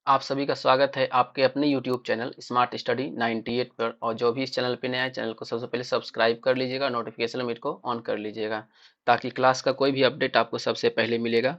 आप सभी का स्वागत है आपके अपने YouTube चैनल स्मार्ट स्टडी 98 पर। और जो भी इस चैनल पे नया है, चैनल को सबसे पहले सब्सक्राइब कर लीजिएगा, नोटिफिकेशन बेल को ऑन कर लीजिएगा ताकि क्लास का कोई भी अपडेट आपको सबसे पहले मिलेगा।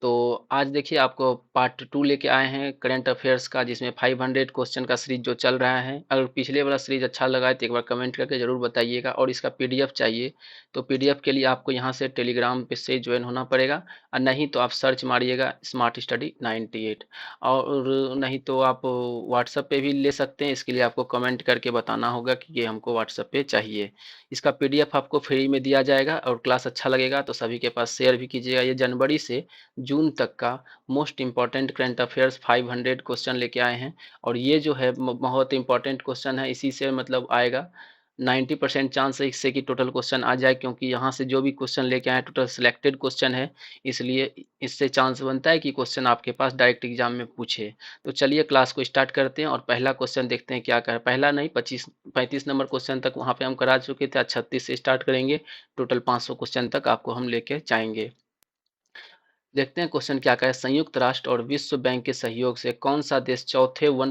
तो आज देखिए आपको पार्ट 2 लेके आए हैं करंट अफेयर्स का, जिसमें 500 क्वेश्चन का सीरीज जो चल रहा है। अगर पिछले वाला सीरीज अच्छा लगा है तो एक बार कमेंट करके जरूर बताइएगा, और इसका PDF चाहिए तो PDF के लिए आपको यहाँ से टेलीग्राम पे से ज्वाइन होना पड़ेगा, और नहीं तो आप सर्च मारिएगा स्मार्ट स्टडी 98। और नहीं तो आप व्हाट्सएप पे भी ले सकते हैं। इसके लिए आपको कमेंट करके बताना होगा कि ये हमको व्हाट्सएप पे चाहिए। इसका PDF आपको फ्री में दिया जाएगा, और क्लास अच्छा लगेगा तो सभी के पास शेयर भी कीजिएगा। ये जनवरी से जून तक का most important current affairs 500 question लेके आए हैं। और ये जो है बहुत इंपॉर्टेंट क्वेश्चन है, इसी से मतलब आएगा 90% चांस है इससे कि टोटल क्वेश्चन आ जाए, क्योंकि यहाँ से जो भी क्वेश्चन लेके आए टोटल सिलेक्टेड क्वेश्चन है। इसलिए इससे चांस बनता है कि क्वेश्चन आपके पास डायरेक्ट एग्जाम में पूछे। तो चलिए क्लास को स्टार्ट करते हैं, और पहला क्वेश्चन देखते हैं क्या कर, पहला नहीं 35 नंबर क्वेश्चन तक वहाँ पे हम करा चुके थे। आज 36 से स्टार्ट करेंगे, टोटल 500 क्वेश्चन तक आपको हम लेके जाएंगे। देखते हैं क्वेश्चन क्या कहे। संयुक्त राष्ट्र और विश्व बैंक के सहयोग से कौन सा देश चौथे वन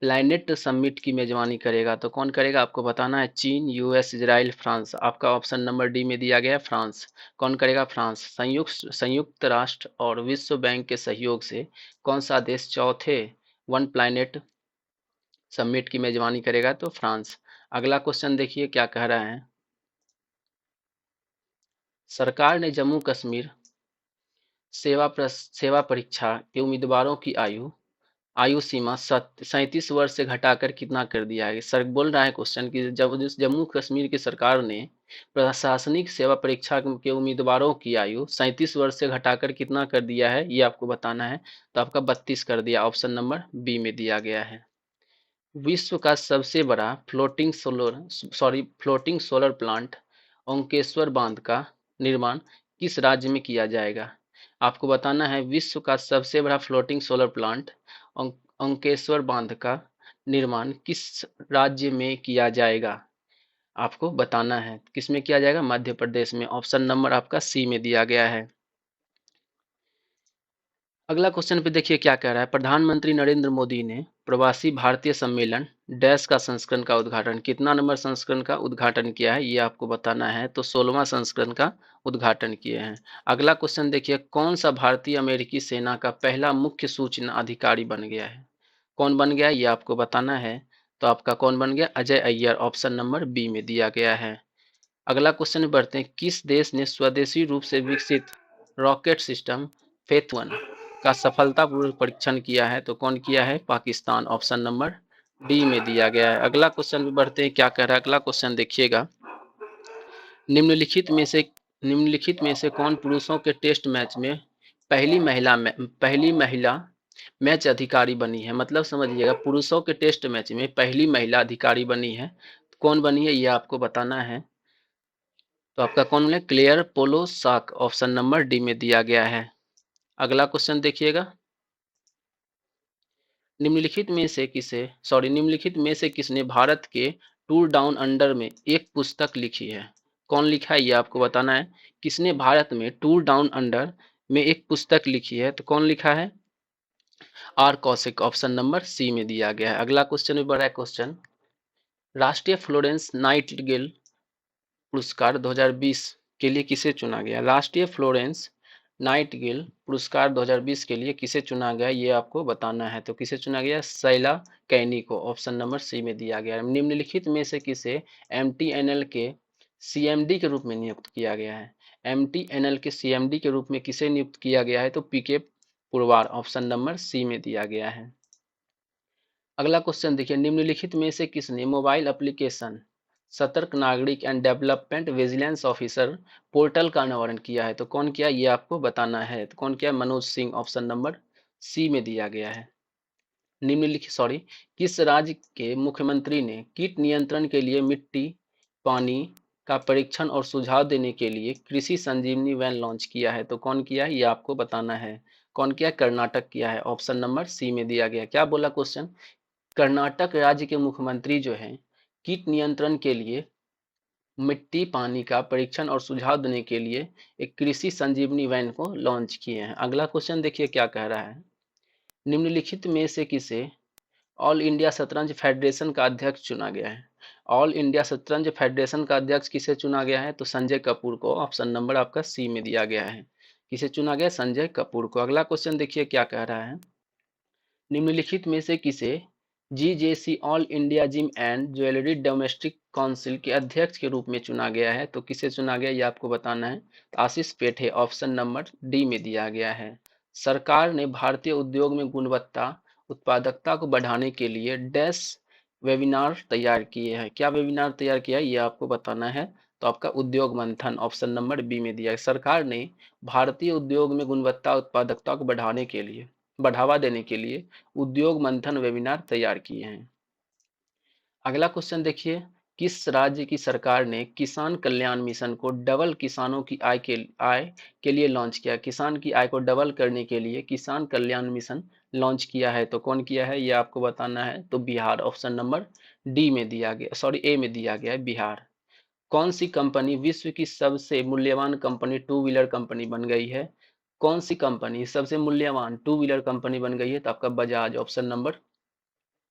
प्लैनेट समिट की मेजबानी करेगा? तो कौन करेगा आपको बताना है। चीन, US, इजराइल, फ्रांस। आपका ऑप्शन नंबर डी में दिया गया है फ्रांस। कौन करेगा? फ्रांस। संयुक्त राष्ट्र और विश्व बैंक के सहयोग से कौन सा देश चौथे वन प्लैनेट समिट की मेजबानी करेगा? तो फ्रांस। अगला क्वेश्चन देखिए क्या कह रहा है। सरकार ने जम्मू कश्मीर सेवा परीक्षा के उम्मीदवारों की आयु सीमा 37 वर्ष से घटाकर कितना कर दिया है? सर बोल रहा है क्वेश्चन कि जब जम्मू कश्मीर की सरकार ने प्रशासनिक सेवा परीक्षा के उम्मीदवारों की आयु 37 वर्ष से घटाकर कितना कर दिया है, ये आपको बताना है। तो आपका 32 कर दिया, ऑप्शन नंबर बी में दिया गया है। विश्व का सबसे बड़ा फ्लोटिंग सोलर प्लांट ओंकेश्वर बांध का निर्माण किस राज्य में किया जाएगा? आपको बताना है विश्व का सबसे बड़ा फ्लोटिंग सोलर प्लांट ओंकेश्वर बांध का निर्माण किस राज्य में किया जाएगा? आपको बताना है किस में किया जाएगा। मध्य प्रदेश में। ऑप्शन नंबर आपका सी में दिया गया है। अगला क्वेश्चन पे देखिए क्या कह रहा है। प्रधानमंत्री नरेंद्र मोदी ने प्रवासी भारतीय सम्मेलन डैश का संस्करण का उद्घाटन, कितना नंबर संस्करण का उद्घाटन किया है, ये आपको बताना है। तो 16वां संस्करण का उद्घाटन किए हैं। अगला क्वेश्चन देखिए, कौन सा भारतीय अमेरिकी सेना का पहला मुख्य सूचना अधिकारी बन गया है? कौन बन गया ये आपको बताना है। तो आपका कौन बन गया? Ajay Iyer. Option number B में दिया गया है। अगला क्वेश्चन में बढ़ते हैं। किस देश ने स्वदेशी रूप से विकसित रॉकेट सिस्टम फेथ 1 का सफलतापूर्वक परीक्षण किया है? तो कौन किया है? पाकिस्तान। ऑप्शन नंबर डी में दिया गया है। अगला क्वेश्चन में बढ़ते हैं क्या कह रहा है। अगला क्वेश्चन देखिएगा। निम्नलिखित में से निम्नलिखित में से कौन पुरुषों के टेस्ट मैच में पहली महिला मैच अधिकारी बनी है? मतलब समझिएगा, पुरुषों के टेस्ट मैच में पहली महिला अधिकारी बनी है। कौन बनी है ये आपको बताना है। तो आपका कौन है? क्लेयर पोलो साक। ऑप्शन नंबर डी में दिया गया है। अगला क्वेश्चन देखिएगा। निम्नलिखित में से किसने भारत के टूर डाउन अंडर में एक पुस्तक लिखी है? कौन लिखा है ये आपको बताना है। किसने भारत में टूर डाउन अंडर में एक पुस्तक लिखी है? तो कौन लिखा है? R Kaushik. Option number C में दिया गया है। अगला क्वेश्चन भी बड़ा क्वेश्चन। राष्ट्रीय फ्लोरेंस नाइटिंगेल पुरस्कार 2020 के लिए किसे चुना गया? राष्ट्रीय फ्लोरेंस नाइटिंगेल पुरस्कार 2020 के लिए किसे चुना गया, ये आपको बताना है। तो किसे चुना गया? शैला कैनी को। ऑप्शन नंबर सी में दिया गया है। निम्नलिखित में से किसे MTNL के CMD के रूप में नियुक्त किया गया है? MTNL के CMD के रूप में किसे नियुक्त किया गया है? तो PK Purwar. Option number C में दिया गया है। अगला क्वेश्चन देखिए। निम्नलिखित में से किसने मोबाइल एप्लीकेशन सतर्क नागरिक and development vigilance officer portal का अनावरण किया है? तो कौन किया ये आपको बताना है। तो कौन किया? Manoj Singh. Option number C में दिया गया है। किस राज्य के मुख्यमंत्री ने कीट नियंत्रण के लिए मिट्टी पानी का परीक्षण और सुझाव देने के लिए कृषि संजीवनी वैन लॉन्च किया है? तो कौन किया है ये आपको बताना है। कौन किया? कर्नाटक किया है। ऑप्शन नंबर सी में दिया गया। क्या बोला क्वेश्चन? कर्नाटक राज्य के मुख्यमंत्री जो हैं कीट नियंत्रण के लिए मिट्टी पानी का परीक्षण और सुझाव देने के लिए एक कृषि संजीवनी वैन को लॉन्च किए हैं। अगला क्वेश्चन देखिए क्या कह रहा है। निम्नलिखित में से किसे ऑल इंडिया शतरंज फेडरेशन का अध्यक्ष चुना गया है? ऑल इंडिया शतरंज फेडरेशन का अध्यक्ष किसे चुना गया है? तो संजय कपूर को। ऑप्शन नंबर आपका सी में दिया गया है। किसे चुना गया? संजय कपूर को। अगला क्वेश्चन देखिए क्या कह रहा है। निम्नलिखित में से किसे GJC all India gem and jewellery domestic council के अध्यक्ष के रूप में चुना गया है? तो किसे चुना गया ये आपको बताना है। आशीष पेठे। ऑप्शन नंबर डी में दिया गया है। सरकार ने भारतीय उद्योग में गुणवत्ता उत्पादकता को बढ़ाने के लिए डैश वेबिनार तैयार किए हैं। क्या वेबिनार तैयार किया है ये आपको बताना है। तो आपका उद्योग मंथन। ऑप्शन नंबर बी में दिया है। सरकार ने भारतीय उद्योग में गुणवत्ता उत्पादकता को बढ़ावा देने के लिए उद्योग मंथन वेबिनार तैयार किए हैं। अगला क्वेश्चन देखिए। किस राज्य की सरकार ने किसान कल्याण मिशन को डबल किसानों की आय के लिए लॉन्च किया? किसान की आय को डबल करने के लिए किसान कल्याण मिशन लॉन्च किया है। तो कौन किया है ये आपको बताना है। तो बिहार। ऑप्शन नंबर डी में दिया गया, सॉरी ए में दिया गया है बिहार। कौन सी कंपनी विश्व की सबसे मूल्यवान कंपनी टू व्हीलर कंपनी बन गई है? कौन सी कंपनी सबसे मूल्यवान टू व्हीलर कंपनी बन गई है? तो आपका बजाज। ऑप्शन नंबर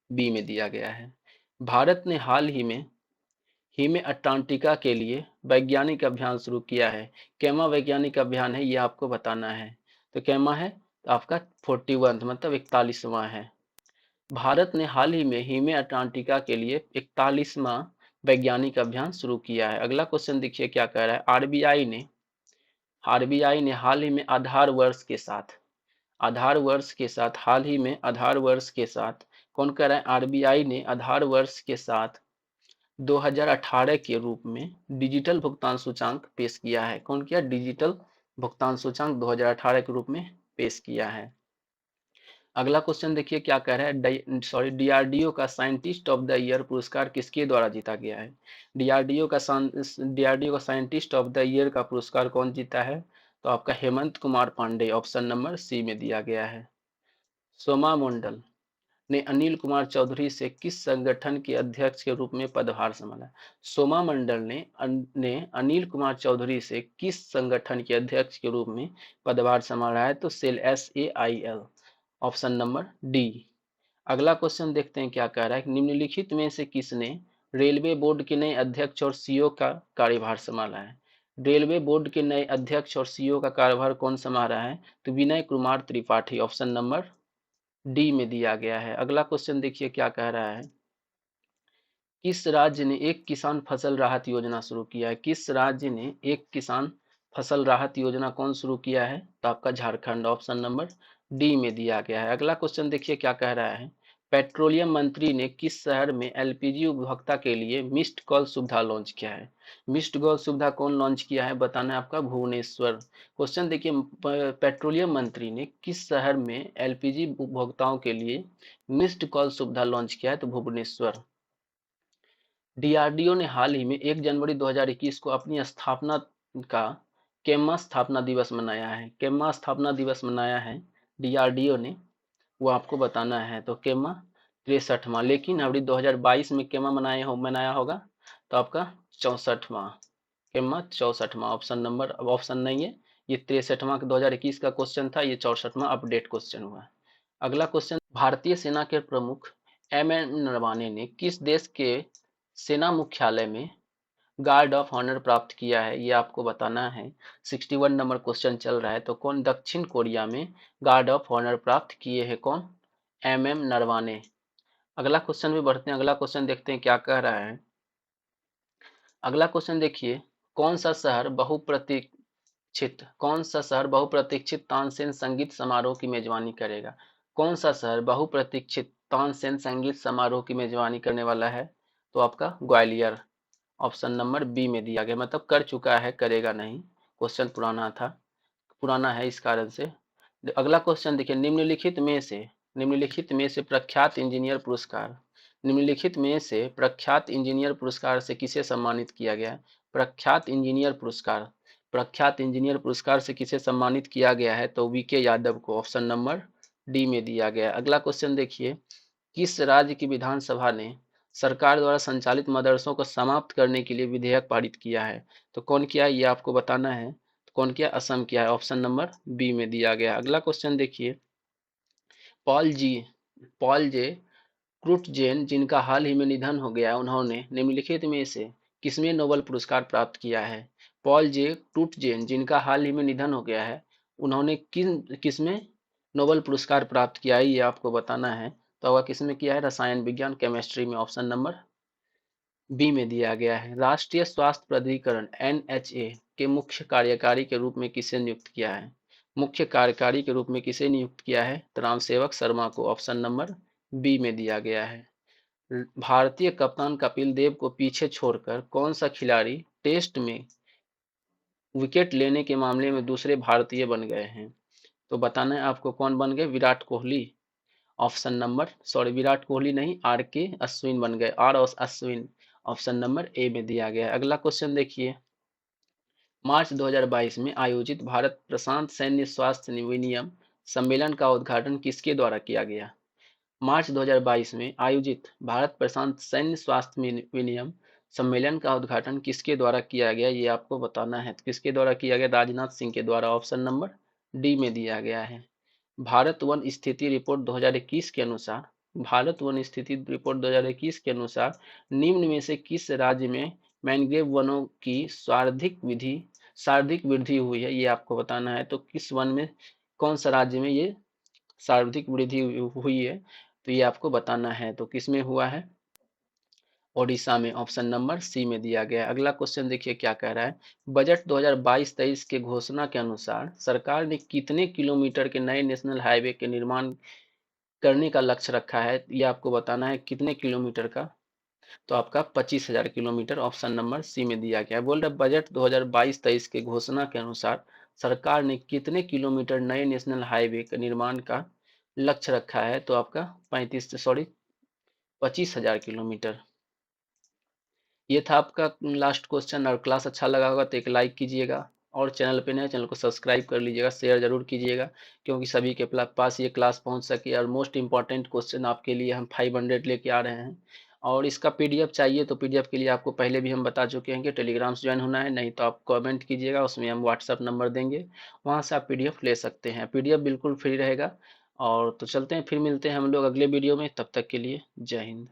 बी में दिया गया है। भारत ने हाल ही में अंटार्कटिका के लिए वैज्ञानिक अभियान शुरू किया है। कैमा वैज्ञानिक अभियान है ये आपको बताना है। तो कैमा है तो आपका 41 मतलब 41वां है। भारत ने हाल ही में अंटार्कटिका के लिए 41वां वैज्ञानिक अभियान शुरू किया है। अगला क्वेश्चन देखिए क्या कह रहा है। आरबीआई ने हाल ही में आधार वर्ष के साथ कौन कह रहा है। आरबीआई ने आधार वर्ष के साथ 2018 के रूप में डिजिटल भुगतान सूचांक पेश किया है। कौन किया? डिजिटल भुगतान सूचांक 2018 के रूप में पेश किया है। अगला क्वेश्चन देखिए क्या कह रहा है। डीआरडीओ का साइंटिस्ट ऑफ द ईयर पुरस्कार किसके द्वारा जीता गया है? डीआरडीओ का साइंटिस्ट ऑफ द ईयर का पुरस्कार कौन जीता है? तो आपका Hemant Kumar Pandey. Option number C में दिया गया है। सोमा मंडल ने अनिल कुमार चौधरी से किस संगठन के अध्यक्ष के रूप में पदभार संभाला? सोमा मंडल ने अनिल कुमार चौधरी से किस संगठन के अध्यक्ष के रूप में पदभार संभाला है? तो SAIL SAIL। Option number D. अगला क्वेश्चन देखते हैं क्या कह रहा है। निम्नलिखित में से किसने रेलवे बोर्ड के नए अध्यक्ष और सीईओ का कार्यभार संभाला है? रेलवे बोर्ड के नए अध्यक्ष और सीईओ का कार्यभार कौन संभाल रहा है? तो Vinay Kumar Tripathi. Option number D में दिया गया है। अगला क्वेश्चन देखिए क्या कह रहा है। किस राज्य ने एक किसान फसल राहत योजना शुरू किया है? किस राज्य ने एक किसान फसल राहत योजना कौन शुरू किया है? तो आपका झारखंड। ऑप्शन नंबर डी में दिया गया है। अगला क्वेश्चन देखिए क्या कह रहा है। पेट्रोलियम मंत्री ने किस शहर में एलपीजी उपभोक्ता के लिए मिस्ड कॉल सुविधा लॉन्च किया है? मिस्ड कॉल सुविधा कौन लॉन्च किया है बताना है आपका। भुवनेश्वर। क्वेश्चन देखिए पेट्रोलियम मंत्री ने किस शहर में एलपीजी उपभोक्ताओं के लिए मिस्ड कॉल सुविधा लॉन्च किया है? तो भुवनेश्वर। डीआरडीओ ने हाल ही में 1 जनवरी 2021 को अपनी स्थापना का केम्मा स्थापना दिवस मनाया है। केम्मा स्थापना दिवस मनाया है डीआरडीओ ने, वो आपको बताना है। तो केम्मा 63वां। लेकिन अभी 2022 में केम्मा मनाया होगा तो आपका 64वां। केम्मा 64वां। ऑप्शन नंबर अब ऑप्शन नहीं है, ये 63वां 2021 का क्वेश्चन था, ये 64वां अपडेट क्वेश्चन हुआ। अगला क्वेश्चन। भारतीय सेना के प्रमुख MM नरवाने ने किस देश के सेना मुख्यालय में गार्ड ऑफ ऑनर प्राप्त किया है? ये आपको बताना है। 61 नंबर क्वेश्चन चल रहा है। तो कौन? दक्षिण कोरिया में गार्ड ऑफ ऑनर प्राप्त किए हैं कौन? MM नरवाने। अगला क्वेश्चन भी बढ़ते हैं। अगला क्वेश्चन देखते हैं क्या कह रहा है। अगला क्वेश्चन देखिए। कौन सा शहर बहुप्रतीक्षित तानसेन संगीत समारोह की मेजबानी करेगा? कौन सा शहर बहुप्रतीक्षित तानसेन संगीत समारोह की मेजबानी करने वाला है? तो आपका ग्वालियर। ऑप्शन नंबर बी में दिया गया, मतलब कर चुका है, करेगा नहीं। क्वेश्चन पुराना है इस कारण से। अगला क्वेश्चन देखिए। निम्नलिखित में से प्रख्यात इंजीनियर पुरस्कार से किसे सम्मानित किया गया? प्रख्यात इंजीनियर पुरस्कार से किसे सम्मानित किया गया है? तो वीके यादव को। ऑप्शन नंबर डी में दिया गया। अगला क्वेश्चन देखिए। किस राज्य की विधानसभा ने सरकार द्वारा संचालित मदरसों को समाप्त करने के लिए विधेयक पारित किया है? तो कौन किया है ये आपको बताना है। तो कौन किया? असम किया है। ऑप्शन नंबर बी में दिया गया। अगला क्वेश्चन देखिए। पॉल जे क्रुटजेन, जिनका हाल ही में निधन हो गया, उन्होंने निम्नलिखित में से किसमें नोबेल पुरस्कार प्राप्त किया है? पॉल जे क्रुटजेन, जिनका हाल ही में निधन हो गया है, उन्होंने किसमें नोबेल पुरस्कार प्राप्त किया है, ये आपको बताना है। तो वह किसमें किया है? रसायन विज्ञान, केमिस्ट्री में। ऑप्शन नंबर बी में दिया गया है। राष्ट्रीय स्वास्थ्य प्राधिकरण एनएचए के मुख्य कार्यकारी के रूप में किसे नियुक्त किया है? मुख्य कार्यकारी के रूप में किसे नियुक्त किया है? तो रामसेवक शर्मा को। ऑप्शन नंबर बी में दिया गया है। भारतीय कप्तान कपिल देव को पीछे छोड़कर कौन सा खिलाड़ी टेस्ट में विकेट लेने के मामले में दूसरे भारतीय बन गए हैं? तो बताना है आपको कौन बन गए? Virat Kohli. Option number sorry, Virat Kohli नहीं, आर के अश्विन बन गए, आर और अश्विन। ऑप्शन नंबर ए में दिया गया है। अगला क्वेश्चन देखिए, मार्च 2022 में आयोजित भारत प्रशांत सैन्य स्वास्थ्य विनियम सम्मेलन का उद्घाटन किसके द्वारा किया गया? मार्च 2022 में आयोजित भारत प्रशांत सैन्य स्वास्थ्य विनियम सम्मेलन का उद्घाटन किसके द्वारा किया गया, ये आपको बताना है। किसके द्वारा किया गया? राजनाथ सिंह के द्वारा। ऑप्शन नंबर डी में दिया गया है। भारत वन स्थिति रिपोर्ट 2021 के अनुसार भारत वन स्थिति रिपोर्ट 2021 के अनुसार निम्न में से किस राज्य में मैंग्रोव वनों की सर्वाधिक वृद्धि हुई है, ये आपको बताना है। तो किस वन में, कौन सा राज्य में ये सर्वाधिक वृद्धि हुई है, तो ये आपको बताना है। तो किस में हुआ है? ओडिशा में। ऑप्शन नंबर सी में दिया गया है। अगला क्वेश्चन देखिए क्या कह रहा है, बजट 2022-23 के घोषणा के अनुसार सरकार ने कितने किलोमीटर के नए नेशनल हाईवे के निर्माण करने का लक्ष्य रखा है, ये आपको बताना है। कितने किलोमीटर का? तो आपका 25,000 किलोमीटर। ऑप्शन नंबर सी में दिया गया है। बोल रहे बजट 2022-23 के घोषणा के अनुसार सरकार ने कितने किलोमीटर नए नेशनल हाईवे के निर्माण का लक्ष्य रखा है? तो आपका 25,000 किलोमीटर। ये था आपका लास्ट क्वेश्चन। और क्लास अच्छा लगा होगा तो एक लाइक कीजिएगा, और चैनल पे नए, चैनल को सब्सक्राइब कर लीजिएगा, शेयर जरूर कीजिएगा, क्योंकि सभी के पास ये क्लास पहुंच सके। और मोस्ट इंपॉर्टेंट क्वेश्चन आपके लिए हम 500 लेके आ रहे हैं। और इसका पीडीएफ चाहिए तो पीडीएफ के लिए आपको पहले भी हम बता चुके हैं कि टेलीग्राम से ज्वाइन होना है, नहीं तो आप कमेंट कीजिएगा, उसमें हम व्हाट्सअप नंबर देंगे, वहाँ से आप पीडीएफ ले सकते हैं। पीडीएफ बिल्कुल फ्री रहेगा। और तो चलते हैं, फिर मिलते हैं हम लोग अगले वीडियो में। तब तक के लिए जय हिंद।